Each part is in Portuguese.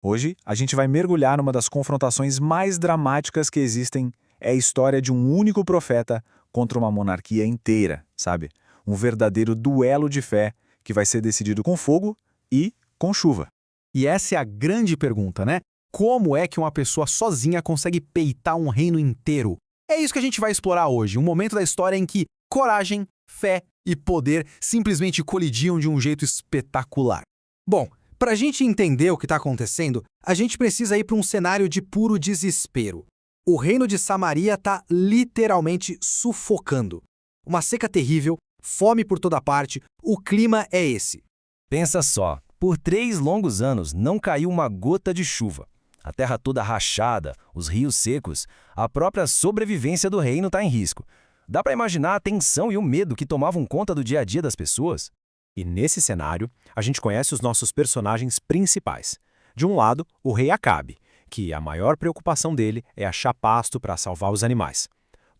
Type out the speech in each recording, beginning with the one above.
Hoje, a gente vai mergulhar numa das confrontações mais dramáticas que existem. É a história de um único profeta contra uma monarquia inteira, sabe? Um verdadeiro duelo de fé que vai ser decidido com fogo e com chuva. E essa é a grande pergunta, né? Como é que uma pessoa sozinha consegue peitar um reino inteiro? É isso que a gente vai explorar hoje, um momento da história em que coragem, fé e poder simplesmente colidiam de um jeito espetacular. Bom, para a gente entender o que está acontecendo, a gente precisa ir para um cenário de puro desespero. O reino de Samaria está literalmente sufocando. Uma seca terrível, fome por toda parte, o clima é esse. Pensa só, por 3 longos anos não caiu uma gota de chuva. A terra toda rachada, os rios secos, a própria sobrevivência do reino está em risco. Dá para imaginar a tensão e o medo que tomavam conta do dia a dia das pessoas? E nesse cenário, a gente conhece os nossos personagens principais. De um lado, o rei Acabe, que a maior preocupação dele é achar pasto para salvar os animais.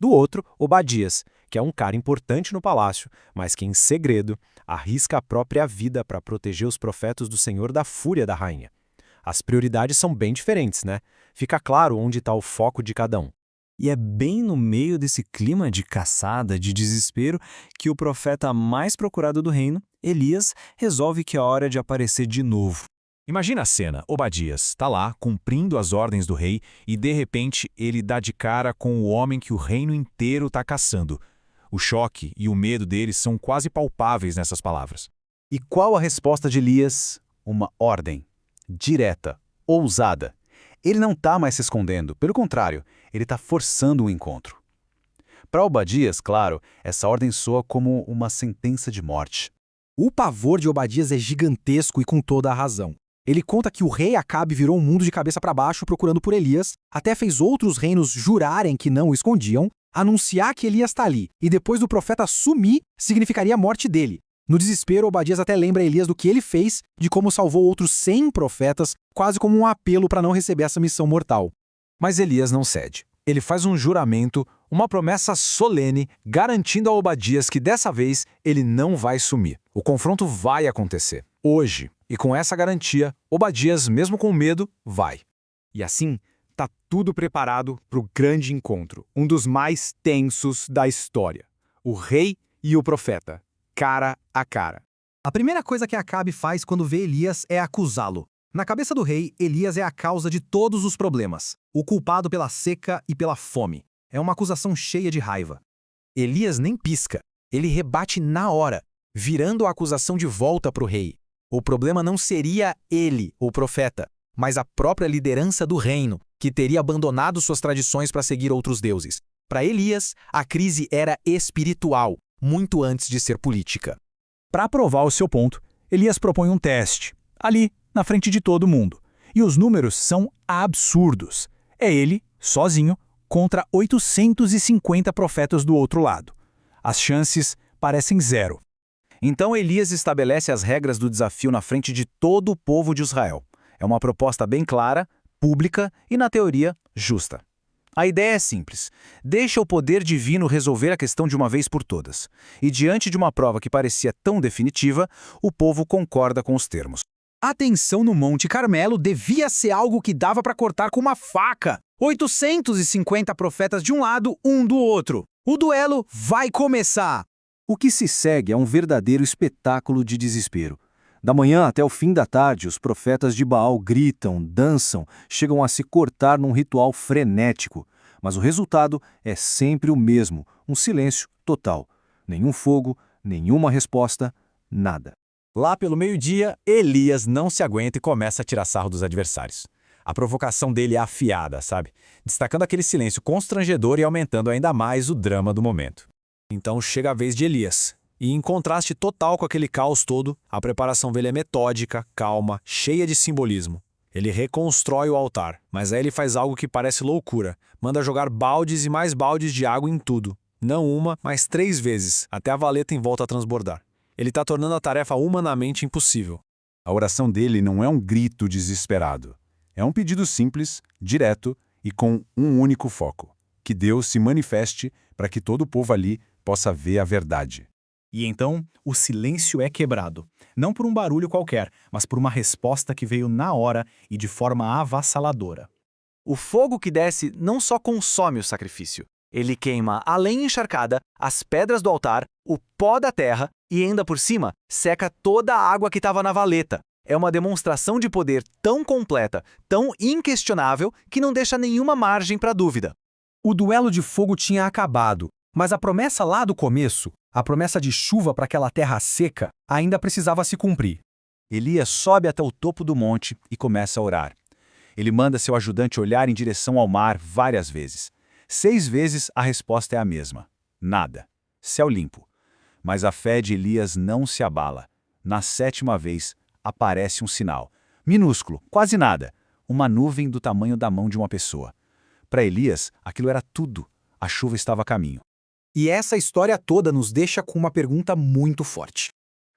Do outro, Obadias, que é um cara importante no palácio, mas que em segredo arrisca a própria vida para proteger os profetas do Senhor da fúria da rainha. As prioridades são bem diferentes, né? Fica claro onde está o foco de cada um. E é bem no meio desse clima de caçada, de desespero, que o profeta mais procurado do reino, Elias, resolve que é hora de aparecer de novo. Imagina a cena, Obadias está lá cumprindo as ordens do rei e de repente ele dá de cara com o homem que o reino inteiro está caçando. O choque e o medo dele são quase palpáveis nessas palavras. E qual a resposta de Elias? Uma ordem. Direta, ousada. Ele não está mais se escondendo, pelo contrário, ele está forçando um encontro. Para Obadias, claro, essa ordem soa como uma sentença de morte. O pavor de Obadias é gigantesco e com toda a razão. Ele conta que o rei Acabe virou um mundo de cabeça para baixo procurando por Elias, até fez outros reinos jurarem que não o escondiam, anunciar que Elias está ali, e depois do profeta sumir, significaria a morte dele. No desespero, Obadias até lembra Elias do que ele fez, de como salvou outros 100 profetas, quase como um apelo para não receber essa missão mortal. Mas Elias não cede. Ele faz um juramento, uma promessa solene, garantindo a Obadias que dessa vez ele não vai sumir. O confronto vai acontecer, hoje. E com essa garantia, Obadias, mesmo com medo, vai. E assim, tá tudo preparado para o grande encontro, um dos mais tensos da história. O rei e o profeta, cara a cara. A primeira coisa que Acabe faz quando vê Elias é acusá-lo. Na cabeça do rei, Elias é a causa de todos os problemas, o culpado pela seca e pela fome. É uma acusação cheia de raiva. Elias nem pisca, ele rebate na hora, virando a acusação de volta para o rei. O problema não seria ele, o profeta, mas a própria liderança do reino, que teria abandonado suas tradições para seguir outros deuses. Para Elias, a crise era espiritual, muito antes de ser política. Para provar o seu ponto, Elias propõe um teste, ali, na frente de todo mundo. E os números são absurdos. É ele, sozinho, contra 850 profetas do outro lado. As chances parecem zero. Então Elias estabelece as regras do desafio na frente de todo o povo de Israel. É uma proposta bem clara, pública e, na teoria, justa. A ideia é simples. Deixa o poder divino resolver a questão de uma vez por todas. E diante de uma prova que parecia tão definitiva, o povo concorda com os termos. A tensão no Monte Carmelo devia ser algo que dava para cortar com uma faca. 850 profetas de um lado, um do outro. O duelo vai começar! O que se segue é um verdadeiro espetáculo de desespero. Da manhã até o fim da tarde, os profetas de Baal gritam, dançam, chegam a se cortar num ritual frenético. Mas o resultado é sempre o mesmo, um silêncio total. Nenhum fogo, nenhuma resposta, nada. Lá pelo meio-dia, Elias não se aguenta e começa a tirar sarro dos adversários. A provocação dele é afiada, sabe? Destacando aquele silêncio constrangedor e aumentando ainda mais o drama do momento. Então chega a vez de Elias. E em contraste total com aquele caos todo, a preparação dele é metódica, calma, cheia de simbolismo. Ele reconstrói o altar, mas aí ele faz algo que parece loucura. Manda jogar baldes e mais baldes de água em tudo. Não uma, mas 3 vezes, até a valeta em volta a transbordar. Ele está tornando a tarefa humanamente impossível. A oração dele não é um grito desesperado. É um pedido simples, direto e com um único foco: que Deus se manifeste para que todo o povo ali possa ver a verdade. E então, o silêncio é quebrado. Não por um barulho qualquer, mas por uma resposta que veio na hora e de forma avassaladora. O fogo que desce não só consome o sacrifício. Ele queima a lenha encharcada, as pedras do altar, o pó da terra e, ainda por cima, seca toda a água que estava na valeta. É uma demonstração de poder tão completa, tão inquestionável, que não deixa nenhuma margem para dúvida. O duelo de fogo tinha acabado, mas a promessa lá do começo, a promessa de chuva para aquela terra seca, ainda precisava se cumprir. Elias sobe até o topo do monte e começa a orar. Ele manda seu ajudante olhar em direção ao mar várias vezes. 6 vezes a resposta é a mesma. Nada. Céu limpo. Mas a fé de Elias não se abala. Na 7ª vez, aparece um sinal. Minúsculo, quase nada. Uma nuvem do tamanho da mão de uma pessoa. Para Elias, aquilo era tudo. A chuva estava a caminho. E essa história toda nos deixa com uma pergunta muito forte.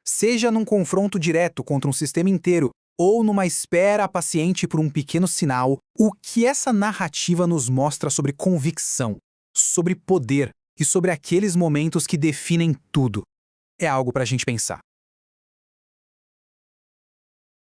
Seja num confronto direto contra um sistema inteiro, ou numa espera paciente por um pequeno sinal, o que essa narrativa nos mostra sobre convicção, sobre poder e sobre aqueles momentos que definem tudo. É algo para a gente pensar.